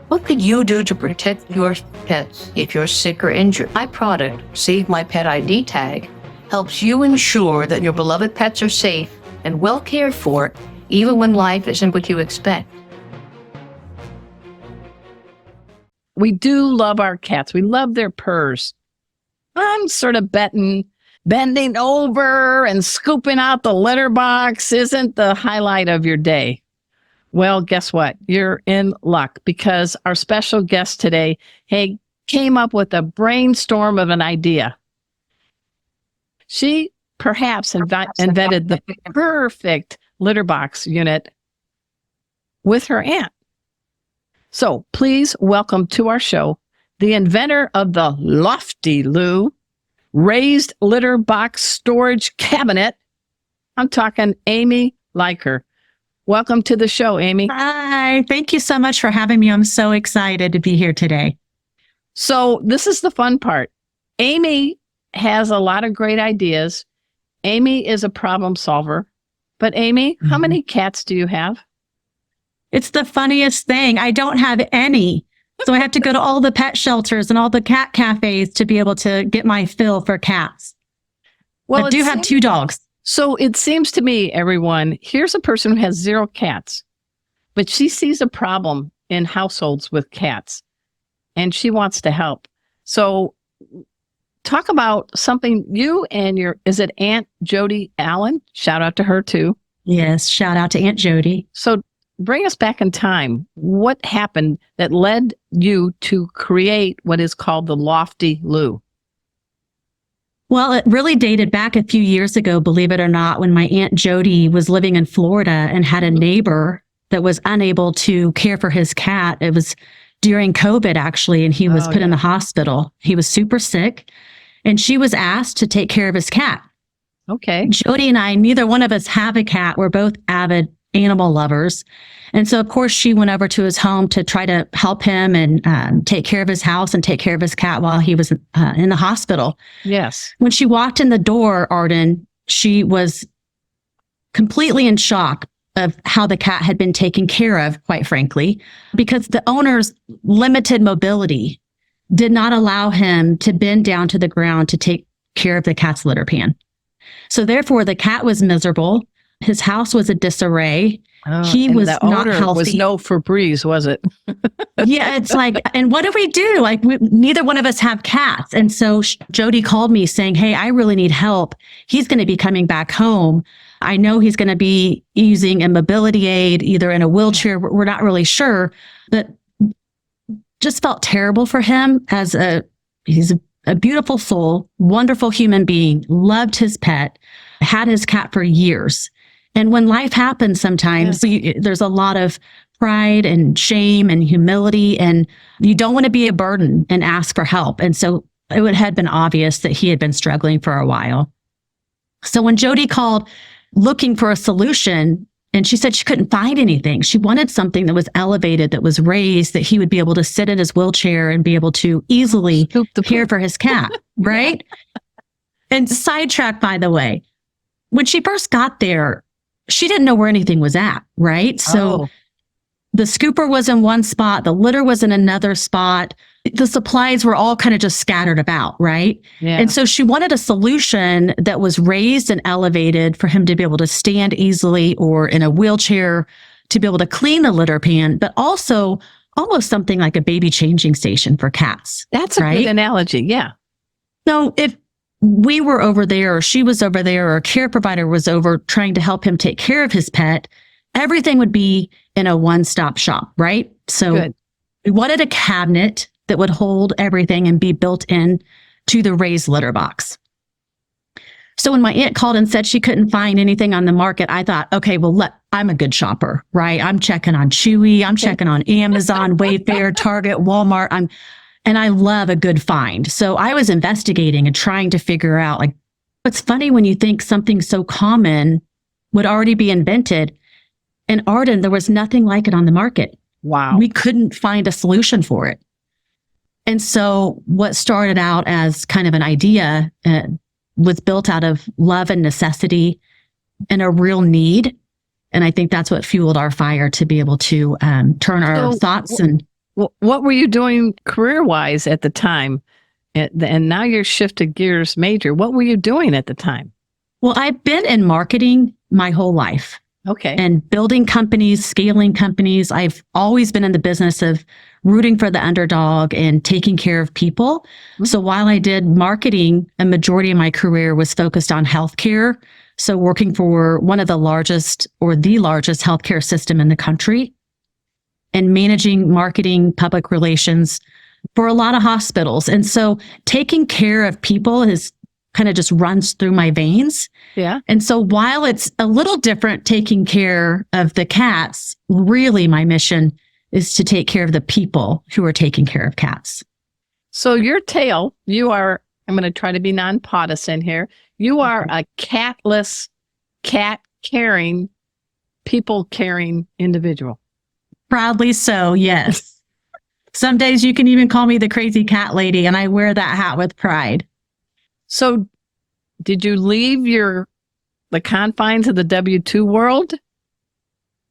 What could you do to protect your pets if you're sick or injured? My product, Save My Pet ID tag, helps you ensure that your beloved pets are safe and well cared for, even when life isn't what you expect. We do love our cats. We love their purrs. I'm sort of betting bending over and scooping out the litter box isn't the highlight of your day. Well, guess what? You're in luck because our special guest today, came up with a brainstorm of an idea. She perhaps invented the perfect litter box unit with her aunt. So please welcome to our show the inventor of the LoftyLoo raised litter box storage cabinet. I'm talking Amy Liker. Welcome to the show, Amy. Hi, thank you so much for having me. I'm so excited to be here today. So this is the fun part. Amy has a lot of great ideas. Amy is a problem solver. But Amy, how many cats do you have? It's the funniest thing. I don't have any. So I have to go to all the pet shelters and all the cat cafes to be able to get my fill for cats. Well, I do have 2 dogs. So it seems to me, everyone, here's a person who has 0 cats, but she sees a problem in households with cats and she wants to help. So talk about something you and is it Aunt Jody Allen? Shout out to her too. Yes, shout out to Aunt Jody. So bring us back in time. What happened that led you to create what is called the LoftyLoo? Well, it really dated back a few years ago, believe it or not, when my Aunt Jody was living in Florida and had a neighbor that was unable to care for his cat. It was during COVID, actually, and he was put in the hospital. He was super sick, and she was asked to take care of his cat. Okay. Jody and I, neither one of us have a cat. We're both avid animal lovers. And so, of course, she went over to his home to try to help him and take care of his house and take care of his cat while he was in the hospital. Yes. When she walked in the door, Arden, she was completely in shock of how the cat had been taken care of, quite frankly, because the owner's limited mobility did not allow him to bend down to the ground to take care of the cat's litter pan. So therefore, the cat was miserable. His house was a disarray. He was not healthy. Was no Febreze, was it? Yeah, it's like, and what do we do? Like, neither one of us have cats. And so Jody called me saying, hey, I really need help. He's going to be coming back home. I know he's going to be using a mobility aid, either in a wheelchair. We're not really sure, but just felt terrible for him he's a beautiful soul, wonderful human being, loved his pet, had his cat for years. And when life happens, sometimes there's a lot of pride and shame and humility, and you don't want to be a burden and ask for help. And so it had been obvious that he had been struggling for a while. So when Jody called looking for a solution, and she said she couldn't find anything, she wanted something that was elevated, that was raised, that he would be able to sit in his wheelchair and be able to easily care for his cat, right? And sidetrack, by the way, when she first got there, she didn't know where anything was at, right? So the scooper was in one spot, the litter was in another spot. The supplies were all kind of just scattered about, right? Yeah. And so she wanted a solution that was raised and elevated for him to be able to stand easily, or in a wheelchair to be able to clean the litter pan, but also almost something like a baby changing station for cats. That's a good analogy. Yeah. So if we were over there, or she was over there, or a care provider was over trying to help him take care of his pet, everything would be in a one-stop shop, right? So we wanted a cabinet that would hold everything and be built in to the raised litter box. So when my aunt called and said she couldn't find anything on the market, I thought, okay, well, I'm a good shopper, right? I'm checking on Chewy, I'm checking on Amazon, Wayfair, Target, Walmart. And I love a good find. So I was investigating and trying to figure out, like, what's funny when you think something so common would already be invented. In Arden, there was nothing like it on the market. Wow. We couldn't find a solution for it. And so what started out as kind of an idea was built out of love and necessity and a real need. And I think that's what fueled our fire to be able to turn our thoughts and What were you doing career-wise at the time? And now you're shifted gears major. What were you doing at the time? Well, I've been in marketing my whole life. Okay. And building companies, scaling companies. I've always been in the business of rooting for the underdog and taking care of people. Mm-hmm. So while I did marketing, a majority of my career was focused on healthcare. So working for one of the largest or the largest healthcare system in the country and managing marketing, public relations for a lot of hospitals. And so taking care of people is kind of just runs through my veins. Yeah. And so while it's a little different taking care of the cats, really my mission is to take care of the people who are taking care of cats. So your tale, I'm going to try to be non-partisan here. You are a catless, cat-caring, people-caring individual. Proudly so, yes. Some days you can even call me the crazy cat lady, and I wear that hat with pride. So did you leave the confines of the W-2 world?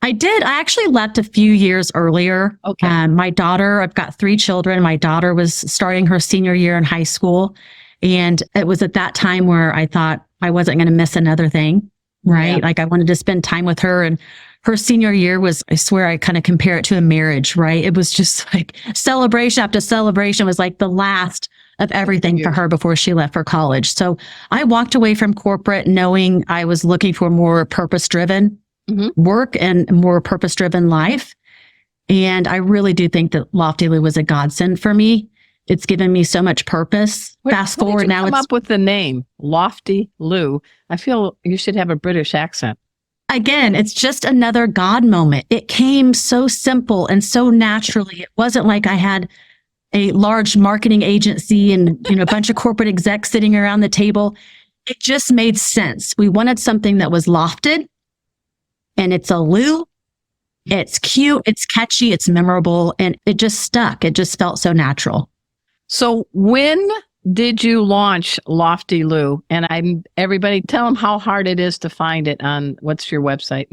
I did. I actually left a few years earlier. Okay. My daughter, I've got 3 children. My daughter was starting her senior year in high school. And it was at that time where I thought I wasn't going to miss another thing, right? Yeah. Like I wanted to spend time with her. And her senior year was, I swear I kind of compare it to a marriage, right? It was just like celebration after celebration. It was like the last of everything for her before she left for college. So I walked away from corporate knowing I was looking for more purpose-driven work and more purpose-driven life. And I really do think that LoftyLoo was a godsend for me. It's given me so much purpose. Fast forward now, come up with the name LoftyLoo. I feel you should have a British accent. Again, it's just another God moment. It came so simple and so naturally. It wasn't like I had a large marketing agency and a bunch of corporate execs sitting around the table. It just made sense. We wanted something that was lofted, and it's a loo. It's cute, it's catchy, it's memorable, and it just stuck. It just felt so natural. So when did you launch LoftyLoo? And everybody tell them how hard it is to find it on, what's your website?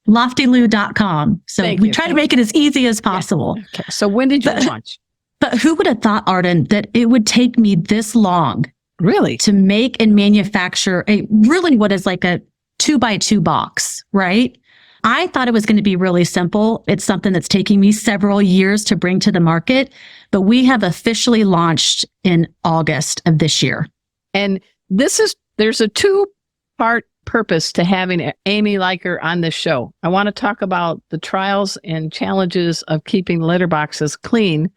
LoftyLoo.com. So we try to make it as easy as possible. Yeah. Okay. So when did you launch? But who would have thought, Arden, that it would take me this long really to make and manufacture what is like a 2x2 box, right? I thought it was going to be really simple. It's something that's taking me several years to bring to the market, but we have officially launched in August of this year. And there's a 2-part purpose to having Amy Liker on this show. I want to talk about the trials and challenges of keeping litter boxes clean,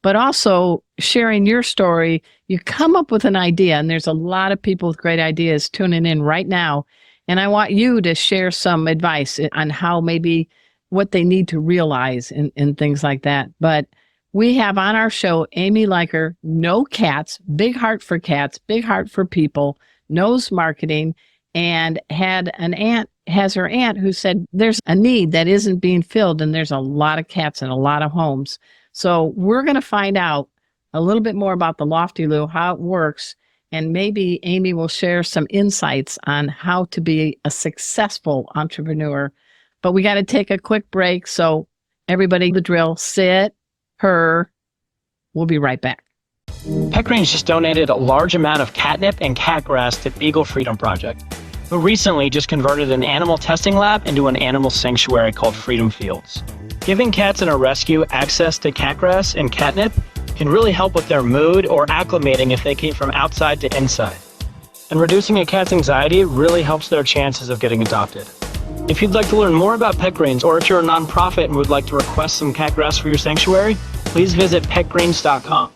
but also sharing your story. You come up with an idea, and there's a lot of people with great ideas tuning in right now. And I want you to share some advice on how maybe what they need to realize and things like that. But we have on our show Amy Liker, no cats, big heart for cats, big heart for people, knows marketing, and has her aunt who said there's a need that isn't being filled, and there's a lot of cats in a lot of homes. So we're going to find out a little bit more about the LoftyLoo, how it works, and maybe Amy will share some insights on how to be a successful entrepreneur. But we got to take a quick break. So everybody, the drill, sit, purr. We'll be right back. Pet Greens just donated a large amount of catnip and cat grass to Beagle Freedom Project, who recently just converted an animal testing lab into an animal sanctuary called Freedom Fields. Giving cats in a rescue access to cat grass and catnip can really help with their mood or acclimating if they came from outside to inside. And reducing a cat's anxiety really helps their chances of getting adopted. If you'd like to learn more about Pet Greens, or if you're a nonprofit and would like to request some cat grass for your sanctuary, please visit petgreens.com.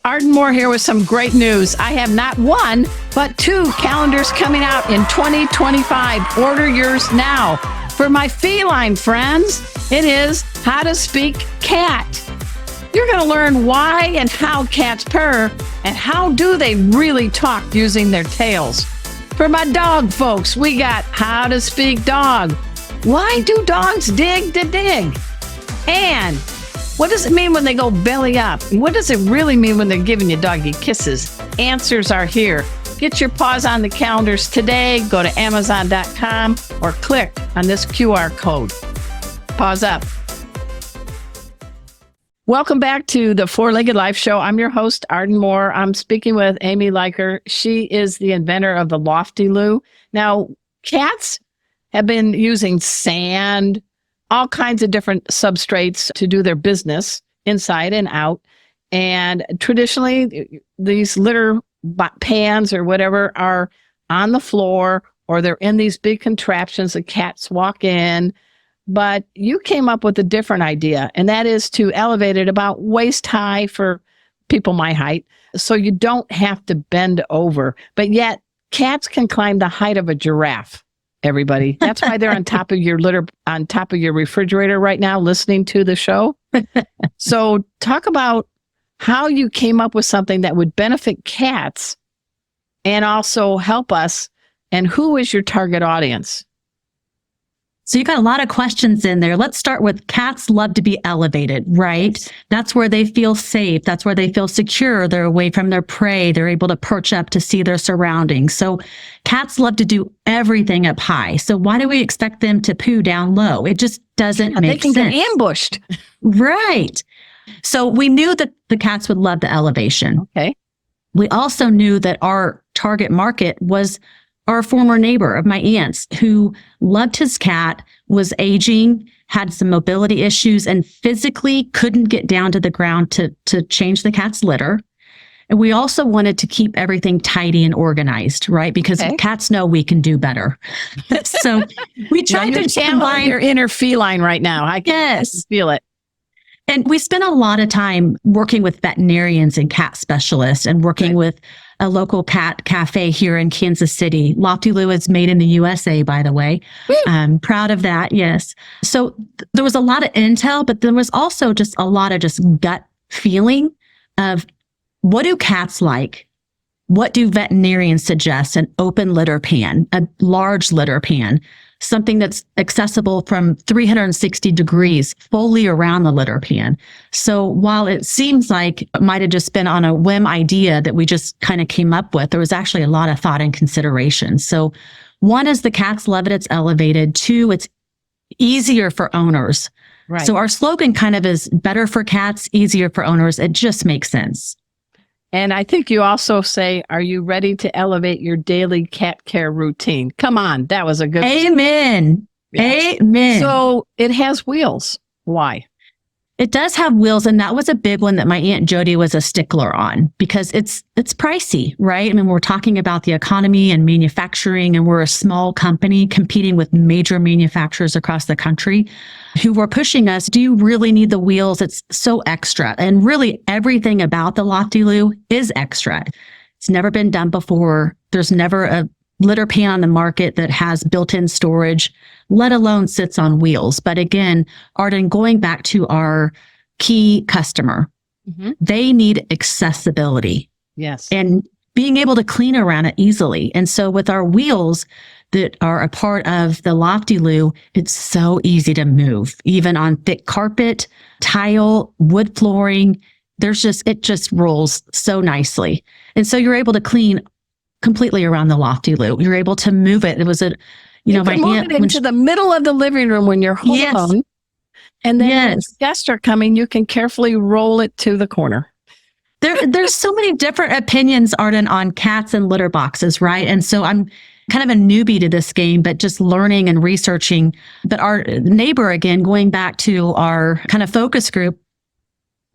Arden Moore here with some great news. I have not 1, but 2 calendars coming out in 2025. Order yours now. For my feline friends, it is How to Speak Cat. You're going to learn why and how cats purr, and how do they really talk using their tails. For my dog folks, we got How to Speak Dog. Why do dogs dig to dig? And what does it mean when they go belly up? And what does it really mean when they're giving you doggy kisses? Answers are here. Get your paws on the calendars today. Go to Amazon.com or click on this QR code. Paws up. Welcome back to the Four-Legged Life Show. I'm your host, Arden Moore. I'm speaking with Amy Leiker. She is the inventor of the LoftyLoo. Now, cats have been using sand, all kinds of different substrates to do their business inside and out. And traditionally, these litter pans or whatever are on the floor, or they're in these big contraptions that cats walk in. But you came up with a different idea, and that is to elevate it about waist high for people my height, so you don't have to bend over. But yet, cats can climb the height of a giraffe, everybody. That's why they're on top of your refrigerator right now, listening to the show. So talk about how you came up with something that would benefit cats and also help us, and who is your target audience? So you got a lot of questions in there. Let's start with cats love to be elevated, right? That's where they feel safe. That's where they feel secure. They're away from their prey. They're able to perch up to see their surroundings. So cats love to do everything up high. So why do we expect them to poo down low? It just doesn't make sense. They can get ambushed. Right. So we knew that the cats would love the elevation. Okay. We also knew that our target market was our former neighbor of my aunt's, who loved his cat, was aging, had some mobility issues, and physically couldn't get down to the ground to change the cat's litter. And we also wanted to keep everything tidy and organized, right? Because cats know we can do better. So we tried to combine your inner feline right now. I can feel it. And we spent a lot of time working with veterinarians and cat specialists, and working with a local cat cafe here in Kansas City. LoftyLoo is made in the USA, by the way. I'm proud of that. Yes. So there was a lot of intel, but there was also just a lot of just gut feeling of, what do cats like? What do veterinarians suggest? An open litter pan, a large litter pan, something that's accessible from 360 degrees fully around the litter pan. So while it seems like it might have just been on a whim idea that we just kind of came up with, there was actually a lot of thought and consideration. So one is the cats love it, it's elevated. Two, it's easier for owners. Right. So our slogan kind of is better for cats, easier for owners. It just makes sense. And I think you also say, are you ready to elevate your daily cat care routine? Come on. That was a good Amen. Yeah. Amen. So it has wheels. Why? It does have wheels, and that was a big one that my Aunt Jody was a stickler on, because it's pricey, right? I mean, we're talking about the economy and manufacturing, and we're a small company competing with major manufacturers across the country who were pushing us. Do you really need the wheels? It's so extra. And really everything about the LoftyLoo is extra. It's never been done before. There's never a litter pan on the market that has built-in storage, let alone sits on wheels. But again, Arden, going back to our key customer, they need accessibility. Yes. And being able to clean around it easily. And so with our wheels that are a part of the LoftyLoo, it's so easy to move, even on thick carpet, tile, wood flooring. It just rolls so nicely. And so you're able to clean completely around the LoftyLoo. You're able to move it. It was my aunt, it into the middle of the living room when you're home alone. And then when guests are coming, you can carefully roll it to the corner. There's so many different opinions, Arden, on cats and litter boxes, right? And so I'm kind of a newbie to this game, but just learning and researching. But our neighbor, again, going back to our kind of focus group,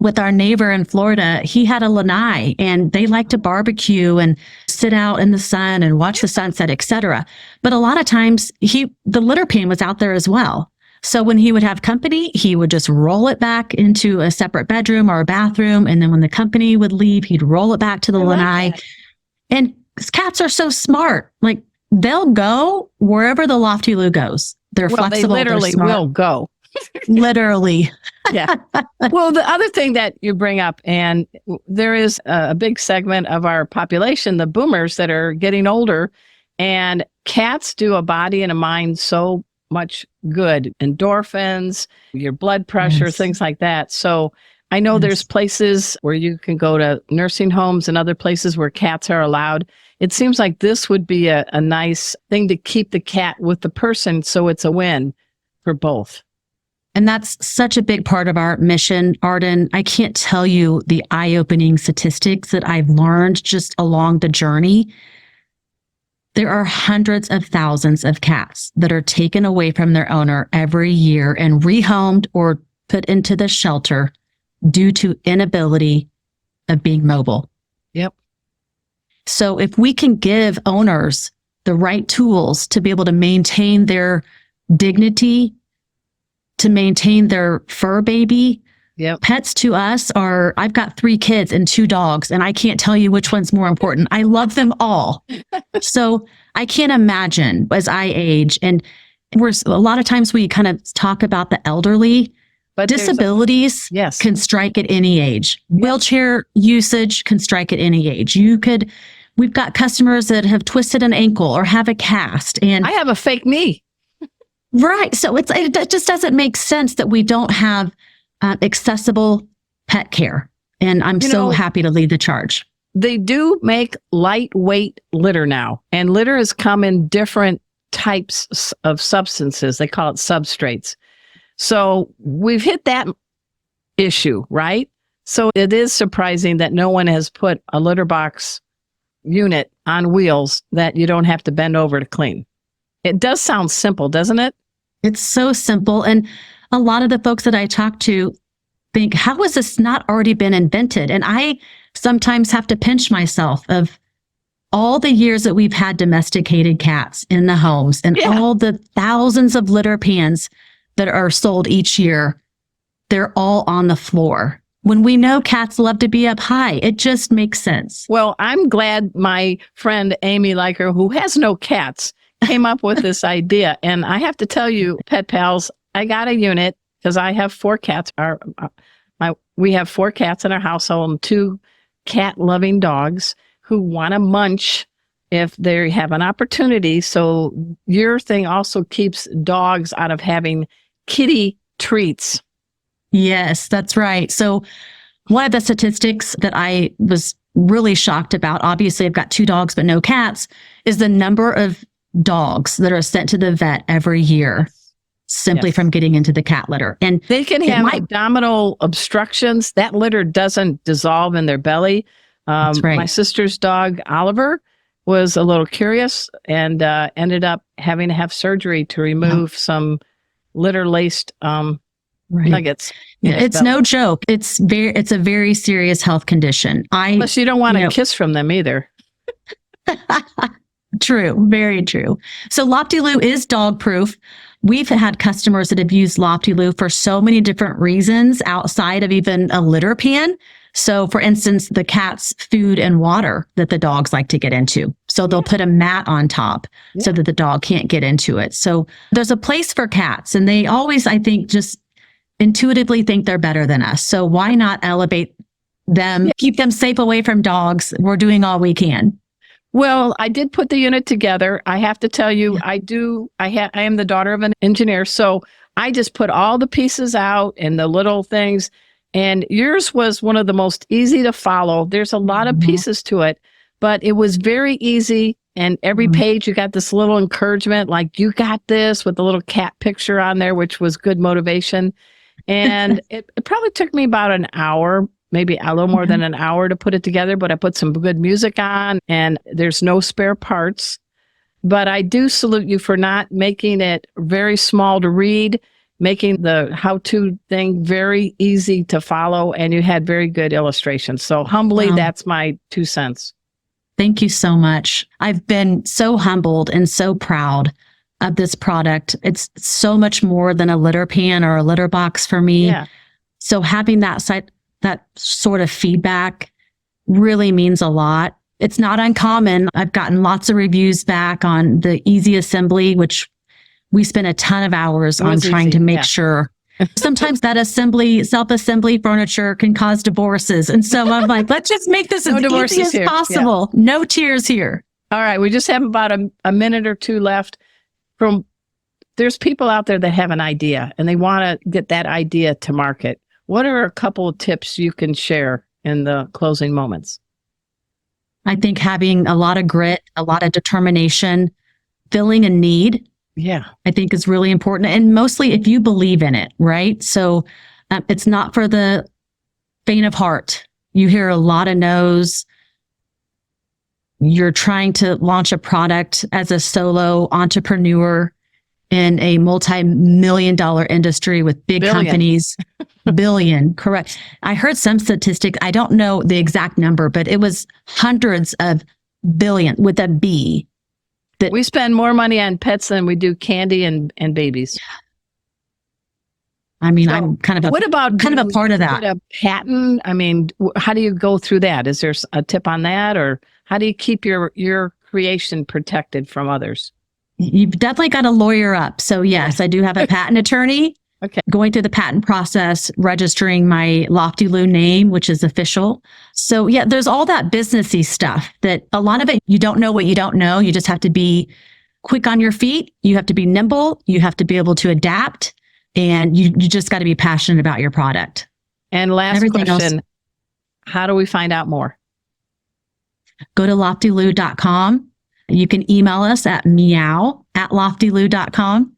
with our neighbor in Florida, he had a lanai, and they like to barbecue and sit out in the sun and watch the sunset, etc. But a lot of times the litter pan was out there as well. So when he would have company, he would just roll it back into a separate bedroom or a bathroom. And then when the company would leave, he'd roll it back to the lanai. And cats are so smart. Like, they'll go wherever the LoftyLoo goes. They're flexible. They literally will go. Literally. Yeah. Well, the other thing that you bring up, and there is a big segment of our population, the boomers, that are getting older, and cats do a body and a mind so much good. Endorphins, your blood pressure, things like that. So I know there's places where you can go to nursing homes and other places where cats are allowed. It seems like this would be a nice thing to keep the cat with the person, so it's a win for both. And that's such a big part of our mission, Arden. I can't tell you the eye-opening statistics that I've learned just along the journey. There are hundreds of thousands of cats that are taken away from their owner every year and rehomed or put into the shelter due to inability of being mobile. Yep. So if we can give owners the right tools to be able to maintain their dignity, to maintain their fur baby. Yep. Pets to us are, I've got 3 kids and 2 dogs, and I can't tell you which one's more important. I love them all. So I can't imagine as I age, and a lot of times we kind of talk about the elderly, but disabilities yes. can strike at any age. Wheelchair usage can strike at any age. We've got customers that have twisted an ankle or have a cast, and I have a fake knee. Right. So it just doesn't make sense that we don't have accessible pet care. And I'm so happy to lead the charge. They do make lightweight litter now, and litter has come in different types of substances. They call it substrates. So we've hit that issue, right? So it is surprising that no one has put a litter box unit on wheels that you don't have to bend over to clean. It does sound simple, doesn't it? It's so simple. And a lot of the folks that I talk to think, how has this not already been invented? And I sometimes have to pinch myself of all the years that we've had domesticated cats in the homes and all the thousands of litter pans that are sold each year. They're all on the floor. When we know cats love to be up high, it just makes sense. Well, I'm glad my friend Amy Liker, who has no cats, came up with this idea. And I have to tell you, pet pals, I got a unit because I have 4 cats. We have 4 cats in our household and 2 cat-loving dogs who want to munch if they have an opportunity. So your thing also keeps dogs out of having kitty treats. Yes, that's right. So one of the statistics that I was really shocked about, obviously I've got 2 dogs but no cats, is the number of dogs that are sent to the vet every year simply from getting into the cat litter. And they can have abdominal obstructions. That litter doesn't dissolve in their belly. That's right. My sister's dog, Oliver, was a little curious and ended up having to have surgery to remove some litter-laced nuggets. It's no joke. It's a very serious health condition. Unless you don't want a kiss from them either. True. Very true. So LoftyLoo is dog proof. We've had customers that have used LoftyLoo for so many different reasons outside of even a litter pan. So for instance, the cat's food and water that the dogs like to get into. So they'll put a mat on top so that the dog can't get into it. So there's a place for cats, and they always, I think, just intuitively think they're better than us. So why not elevate them, keep them safe away from dogs? We're doing all we can. Well, I did put the unit together. I have to tell you, I am the daughter of an engineer. So I just put all the pieces out and the little things. And yours was one of the most easy to follow. There's a lot of pieces to it, but it was very easy. And every page you got this little encouragement, like you got this, with the little cat picture on there, which was good motivation. And it probably took me about an hour, maybe a little more than an hour to put it together, but I put some good music on and there's no spare parts. But I do salute you for not making it very small to read, making the how-to thing very easy to follow, and you had very good illustrations. So humbly, that's my 2 cents. Thank you so much. I've been so humbled and so proud of this product. It's so much more than a litter pan or a litter box for me. Yeah. So having that sort of feedback really means a lot. It's not uncommon. I've gotten lots of reviews back on the easy assembly, which we spent a ton of hours on trying to make sure. Sometimes that self-assembly furniture can cause divorces. And so I'm like, let's just make this as easy as possible. Yeah. No tears here. All right. We just have about a minute or 2 left. There's people out there that have an idea and they want to get that idea to market. What are a couple of tips you can share in the closing moments? I think having a lot of grit, a lot of determination, filling a need. Yeah. I think is really important. And mostly if you believe in it, right? So it's not for the faint of heart. You hear a lot of no's. You're trying to launch a product as a solo entrepreneur in a multi-million dollar industry with big companies. Billion, correct. I heard some statistic. I don't know the exact number, but it was hundreds of billion with a B. That We spend more money on pets than we do candy and babies. I mean, So, I'm kind of a, what about kind of a part of that. Get a patent? I mean, how do you go through that? Is there a tip on that, or how do you keep your creation protected from others? You've definitely got to lawyer up. So yes, I do have a patent attorney. Okay. Going through the patent process, registering my LoftyLoo name, which is official. So yeah, there's all that businessy stuff that a lot of it, you don't know what you don't know. You just have to be quick on your feet. You have to be nimble. You have to be able to adapt, and you just got to be passionate about your product. And last Everything question, else. how do we find out more? Go to LoftyLoo.com. You can email us at meow@LoftyLoo.com.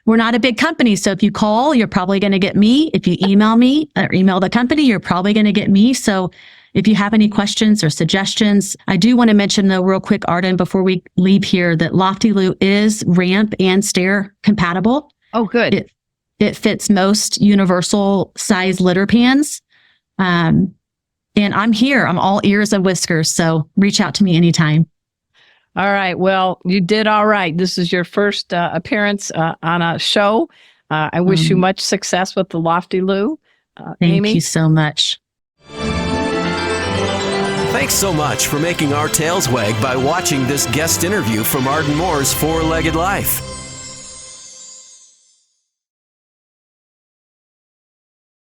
We're not a big company, so if you call, you're probably going to get me. If you email me or email the company, you're probably going to get me. So if you have any questions or suggestions, I do want to mention though, real quick, Arden, before we leave here, that LoftyLoo is ramp and stair compatible. Oh, good. It fits most universal size litter pans. And I'm here. I'm all ears and whiskers. So reach out to me anytime. All right. Well, you did all right. This is your first appearance on a show. I wish you much success with the LoftyLoo. Thank Amy? you so much. Thanks so much for making our tails wag by watching this guest interview from Arden Moore's Four-Legged Life.